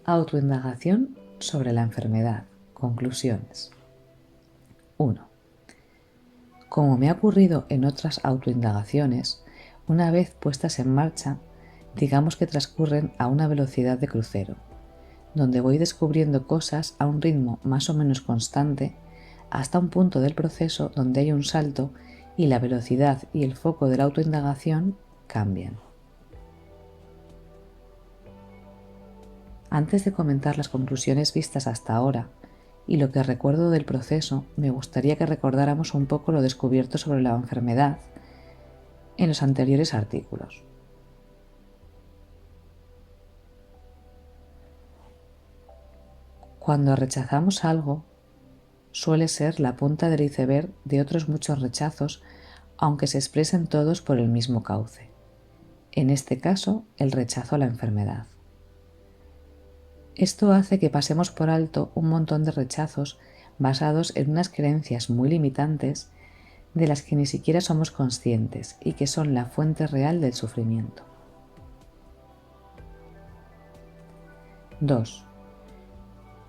Autoindagación sobre la enfermedad. Conclusiones. 1. Como me ha ocurrido en otras autoindagaciones, una vez puestas en marcha, digamos que transcurren a una velocidad de crucero, donde voy descubriendo cosas a un ritmo más o menos constante hasta un punto del proceso donde hay un salto y la velocidad y el foco de la autoindagación cambian. Antes de comentar las conclusiones vistas hasta ahora y lo que recuerdo del proceso, me gustaría que recordáramos un poco lo descubierto sobre la enfermedad en los anteriores artículos. Cuando rechazamos algo, suele ser la punta del iceberg de otros muchos rechazos, aunque se expresen todos por el mismo cauce. En este caso, el rechazo a la enfermedad. Esto hace que pasemos por alto un montón de rechazos basados en unas creencias muy limitantes de las que ni siquiera somos conscientes y que son la fuente real del sufrimiento. 2.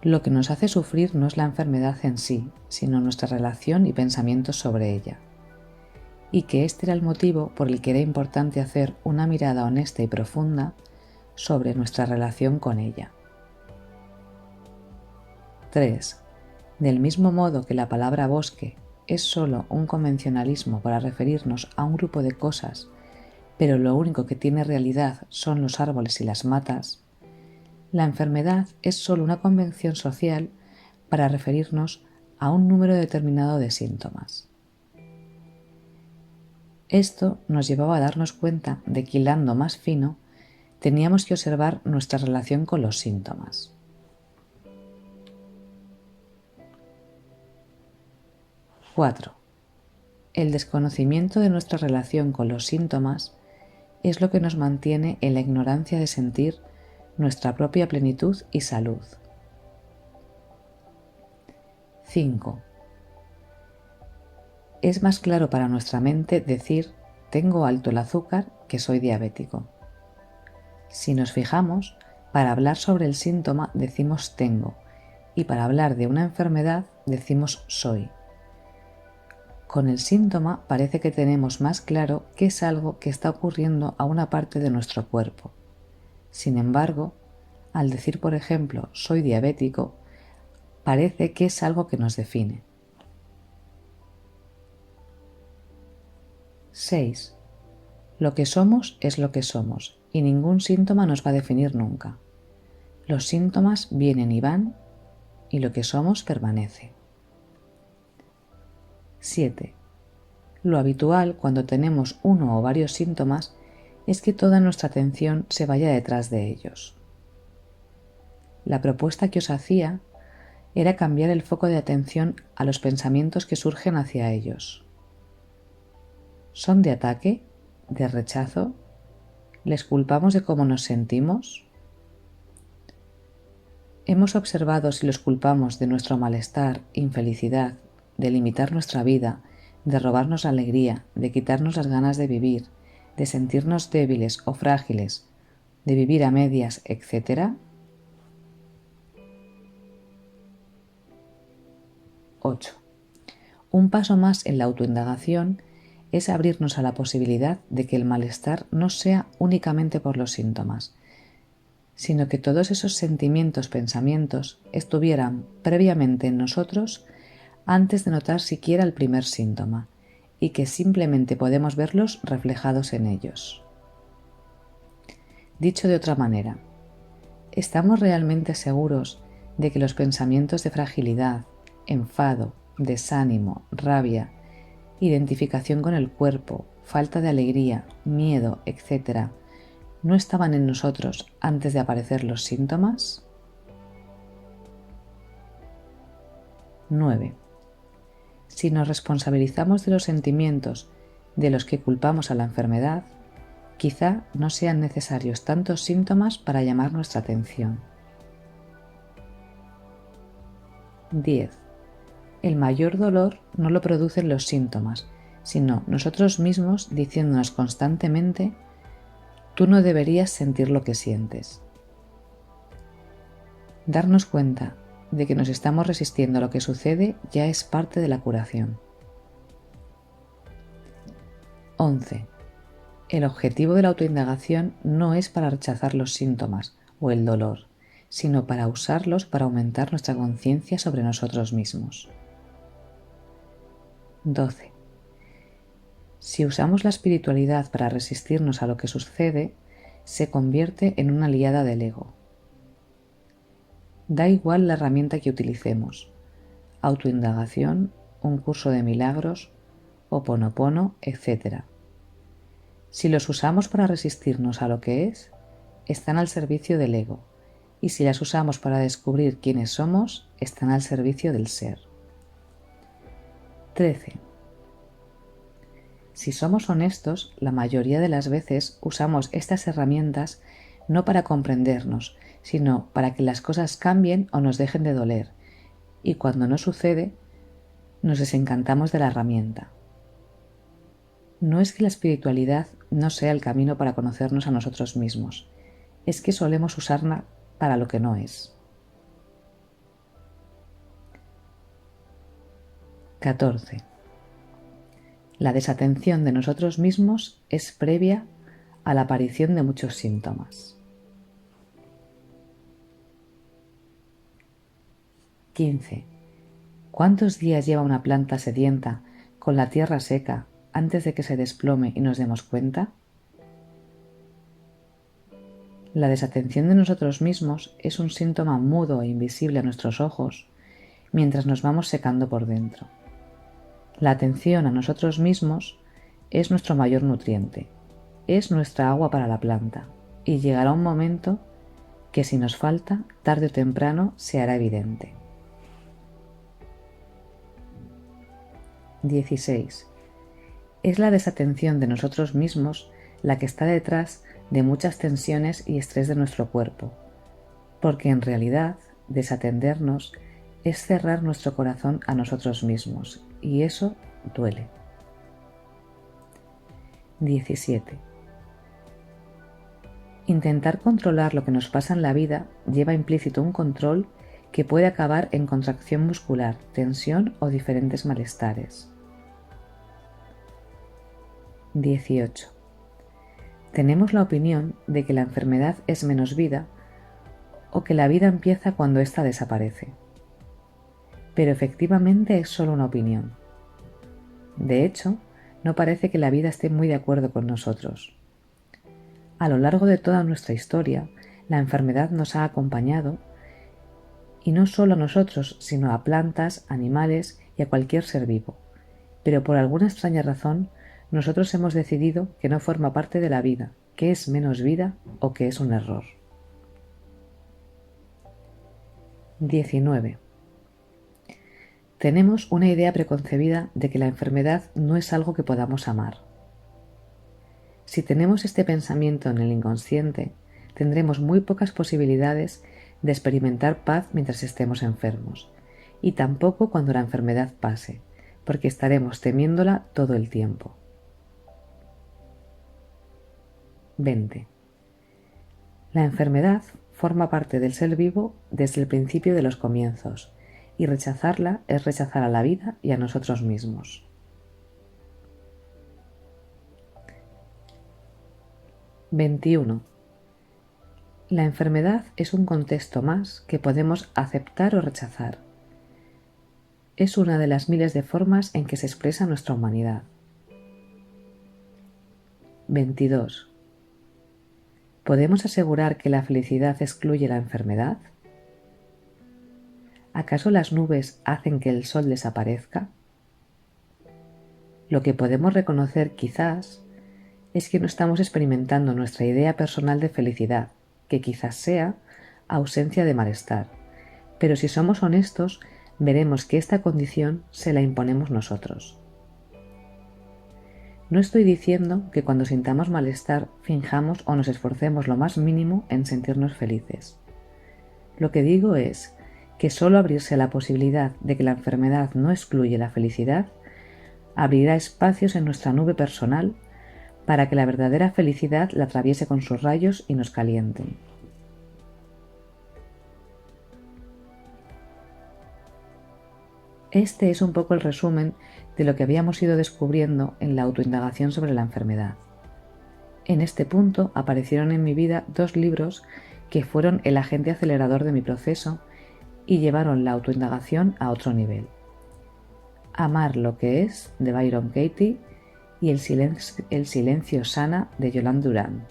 Lo que nos hace sufrir no es la enfermedad en sí, sino nuestra relación y pensamientos sobre ella. Y que este era el motivo por el que era importante hacer una mirada honesta y profunda sobre nuestra relación con ella. 3. Del mismo modo que la palabra bosque es solo un convencionalismo para referirnos a un grupo de cosas, pero lo único que tiene realidad son los árboles y las matas, la enfermedad es solo una convención social para referirnos a un número determinado de síntomas. Esto nos llevaba a darnos cuenta de que, hilando más fino, teníamos que observar nuestra relación con los síntomas. 4. El desconocimiento de nuestra relación con los síntomas es lo que nos mantiene en la ignorancia de sentir nuestra propia plenitud y salud. 5. Es más claro para nuestra mente decir tengo alto el azúcar que soy diabético. Si nos fijamos, para hablar sobre el síntoma decimos tengo y para hablar de una enfermedad decimos soy. Con el síntoma parece que tenemos más claro que es algo que está ocurriendo a una parte de nuestro cuerpo. Sin embargo, al decir, por ejemplo, soy diabético, parece que es algo que nos define. 6. Lo que somos es lo que somos y ningún síntoma nos va a definir nunca. Los síntomas vienen y van y lo que somos permanece. 7. Lo habitual cuando tenemos uno o varios síntomas es que toda nuestra atención se vaya detrás de ellos. La propuesta que os hacía era cambiar el foco de atención a los pensamientos que surgen hacia ellos. ¿Son de ataque? ¿De rechazo? ¿Les culpamos de cómo nos sentimos? ¿Hemos observado si los culpamos de nuestro malestar, infelicidad, de limitar nuestra vida, de robarnos la alegría, de quitarnos las ganas de vivir, de sentirnos débiles o frágiles, de vivir a medias, etcétera? 8. Un paso más en la autoindagación es abrirnos a la posibilidad de que el malestar no sea únicamente por los síntomas, sino que todos esos sentimientos, pensamientos estuvieran previamente en nosotros antes de notar siquiera el primer síntoma y que simplemente podemos verlos reflejados en ellos. Dicho de otra manera, ¿estamos realmente seguros de que los pensamientos de fragilidad, enfado, desánimo, rabia, identificación con el cuerpo, falta de alegría, miedo, etc., no estaban en nosotros antes de aparecer los síntomas? 9. Si nos responsabilizamos de los sentimientos de los que culpamos a la enfermedad, quizá no sean necesarios tantos síntomas para llamar nuestra atención. 10. El mayor dolor no lo producen los síntomas, sino nosotros mismos diciéndonos constantemente tú no deberías sentir lo que sientes. Darnos cuenta de que nos estamos resistiendo a lo que sucede ya es parte de la curación. 11. El objetivo de la autoindagación no es para rechazar los síntomas o el dolor, sino para usarlos para aumentar nuestra conciencia sobre nosotros mismos. 12. Si usamos la espiritualidad para resistirnos a lo que sucede, se convierte en una aliada del ego. Da igual la herramienta que utilicemos: autoindagación, un curso de milagros, Ho'oponopono, etc. Si los usamos para resistirnos a lo que es, están al servicio del ego, y si las usamos para descubrir quiénes somos, están al servicio del ser. 13. Si somos honestos, la mayoría de las veces usamos estas herramientas no para comprendernos, sino para que las cosas cambien o nos dejen de doler, y cuando no sucede, nos desencantamos de la herramienta. No es que la espiritualidad no sea el camino para conocernos a nosotros mismos, es que solemos usarla para lo que no es. 14. La desatención de nosotros mismos es previa a la aparición de muchos síntomas. 15. ¿Cuántos días lleva una planta sedienta con la tierra seca antes de que se desplome y nos demos cuenta? La desatención de nosotros mismos es un síntoma mudo e invisible a nuestros ojos mientras nos vamos secando por dentro. La atención a nosotros mismos es nuestro mayor nutriente, es nuestra agua para la planta, y llegará un momento que si nos falta, tarde o temprano se hará evidente. 16. Es la desatención de nosotros mismos la que está detrás de muchas tensiones y estrés de nuestro cuerpo, porque en realidad desatendernos es cerrar nuestro corazón a nosotros mismos, y eso duele. 17. Intentar controlar lo que nos pasa en la vida lleva implícito un control que puede acabar en contracción muscular, tensión o diferentes malestares. 18. Tenemos la opinión de que la enfermedad es menos vida o que la vida empieza cuando ésta desaparece. Pero efectivamente es solo una opinión. De hecho, no parece que la vida esté muy de acuerdo con nosotros. A lo largo de toda nuestra historia, la enfermedad nos ha acompañado, y no solo a nosotros, sino a plantas, animales y a cualquier ser vivo. Pero por alguna extraña razón, nosotros hemos decidido que no forma parte de la vida, que es menos vida o que es un error. 19. Tenemos una idea preconcebida de que la enfermedad no es algo que podamos amar. Si tenemos este pensamiento en el inconsciente, tendremos muy pocas posibilidades de experimentar paz mientras estemos enfermos, y tampoco cuando la enfermedad pase, porque estaremos temiéndola todo el tiempo. 20. La enfermedad forma parte del ser vivo desde el principio de los comienzos, y rechazarla es rechazar a la vida y a nosotros mismos. 21. La enfermedad es un contexto más que podemos aceptar o rechazar. Es una de las miles de formas en que se expresa nuestra humanidad. 22. ¿Podemos asegurar que la felicidad excluye la enfermedad? ¿Acaso las nubes hacen que el sol desaparezca? Lo que podemos reconocer quizás es que no estamos experimentando nuestra idea personal de felicidad, que quizás sea ausencia de malestar, pero si somos honestos, veremos que esta condición se la imponemos nosotros. No estoy diciendo que cuando sintamos malestar finjamos o nos esforcemos lo más mínimo en sentirnos felices. Lo que digo es que solo abrirse a la posibilidad de que la enfermedad no excluye la felicidad abrirá espacios en nuestra nube personal para que la verdadera felicidad la atraviese con sus rayos y nos calienten. Este es un poco el resumen de lo que habíamos ido descubriendo en la autoindagación sobre la enfermedad. En este punto aparecieron en mi vida 2 libros que fueron el agente acelerador de mi proceso y llevaron la autoindagación a otro nivel. Amar lo que es, de Byron Katie, y El silencio sana, de Yolande Durán.